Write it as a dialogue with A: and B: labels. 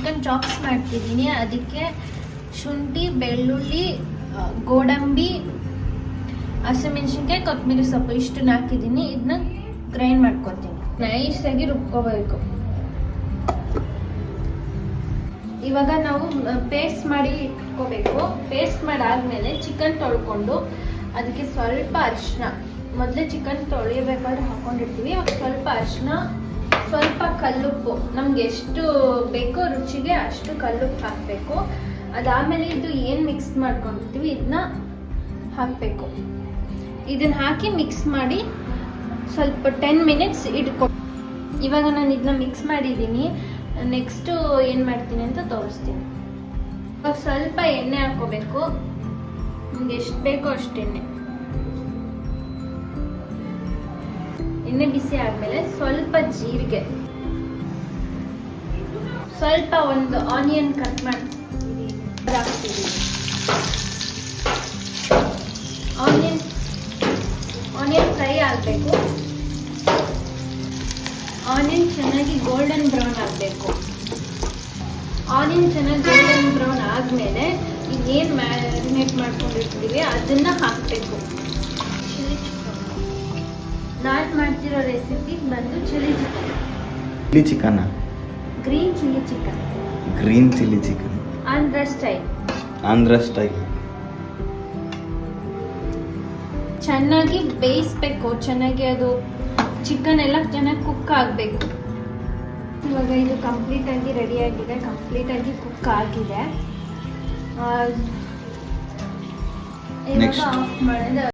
A: Chicken chops ಮಾಡ್ತಿದ್ದೀನಿ. ಅದಕ್ಕೆ ಶುಂಠಿ, ಬೆಳ್ಳುಳ್ಳಿ, ಗೋಡಂಬಿ, ಹಸಿಮೆಣಸಿನ್ಕಾಯಿ, ಕೊತ್ತಂಬರಿ ಸೊಪ್ಪು ಇಷ್ಟನ್ನ ಹಾಕಿದ್ದೀನಿ. ಇದನ್ನ ಗ್ರೈಂಡ್ ಮಾಡ್ಕೊತೀನಿ. ನೈಸಾಗಿ ರುಬ್ಕೋಬೇಕು. ಇವಾಗ ನಾವು ಪೇಸ್ಟ್ ಮಾಡಿ ಇಟ್ಕೋಬೇಕು. ಪೇಸ್ಟ್ ಮಾಡಾದ್ಮೇಲೆ ಚಿಕನ್ ತೊಳ್ಕೊಂಡು ಅದಕ್ಕೆ ಸ್ವಲ್ಪ ಅರಿಶಿನ, ಮೊದಲೇ ಚಿಕನ್ ತೊಳಿಬೇಕಾದ್ರೆ ಹಾಕೊಂಡಿರ್ತೀವಿ. ಸ್ವಲ್ಪ ಅರಿಶಿನ, ಸ್ವಲ್ಪ ಕಲ್ಲುಪ್ಪು, ನಮ್ಗೆ ಎಷ್ಟು ಬೇಕೋ ರುಚಿಗೆ ಅಷ್ಟು ಕಲ್ಲುಪ್ಪು ಹಾಕಬೇಕು. ಅದಾದಮೇಲೆ ಇದು ಏನು ಮಿಕ್ಸ್ ಮಾಡ್ಕೊಂಡಿರ್ತೀವಿ ಇದನ್ನ ಹಾಕಬೇಕು. ಇದನ್ನ ಹಾಕಿ ಮಿಕ್ಸ್ ಮಾಡಿ ಸ್ವಲ್ಪ 10 ಮಿನಿಟ್ಸ್ ಇಟ್ಕೊ. ಇವಾಗ ನಾನು ಇದನ್ನ ಮಿಕ್ಸ್ ಮಾಡಿದ್ದೀನಿ. ನೆಕ್ಸ್ಟು ಏನು ಮಾಡ್ತೀನಿ ಅಂತ ತೋರಿಸ್ತೀನಿ. ಇವಾಗ ಸ್ವಲ್ಪ ಎಣ್ಣೆ ಹಾಕೋಬೇಕು. ನಿಮ್ಗೆ ಎಷ್ಟು ಬೇಕೋ ಅಷ್ಟು ಎಣ್ಣೆ ಬಿಸಿ ಆದಮೇಲೆ ಸ್ವಲ್ಪ ಜೀರಿಗೆ, ಸ್ವಲ್ಪ ಒಂದು ಆನಿಯನ್ ಕಟ್ ಮಾಡಿ ಹಾಕ್ತೀವಿ. ಆನಿಯನ್ ಫ್ರೈ ಆಗಬೇಕು. ಆನಿಯನ್ ಚೆನ್ನಾಗಿ ಗೋಲ್ಡನ್ ಬ್ರೌನ್ ಆಗಬೇಕು. ಆನಿಯನ್ ಚೆನ್ನಾಗಿ ಗೋಲ್ಡನ್ ಬ್ರೌನ್ ಆದಮೇಲೆ ಇನ್ನೇನು ಮ್ಯಾರಿನೇಟ್ ಮಾಡ್ಕೊಂಡಿರ್ತೀವಿ ಅದನ್ನು ಹಾಕಬೇಕು. ಚಿಲ್ಲಿ ಚಿಕನ್ ನಾನು ಮಾಡ್ತಿರೋ ರೆಸಿಪಿ ಬಂದು chilli chicken. Green chilli chicken Andhra style. ಚೆನ್ನಾಗಿ ಬೇಯಿಸ್ಬೇಕು. ಚೆನ್ನಾಗಿ ಅದು ಚಿಕನ್ ಎಲ್ಲ ಚೆನ್ನಾಗಿ ಕುಕ್ ಆಗಬೇಕು. ಇವಾಗ ಇದು ಕಂಪ್ಲೀಟಾಗಿ ರೆಡಿ ಆಗಿದೆ. ಕಂಪ್ಲೀಟಾಗಿ ಕುಕ್ ಆಗಿದೆ. ಇವಾಗ ಆಫ್ ಮಾಡಿದ್ರೆ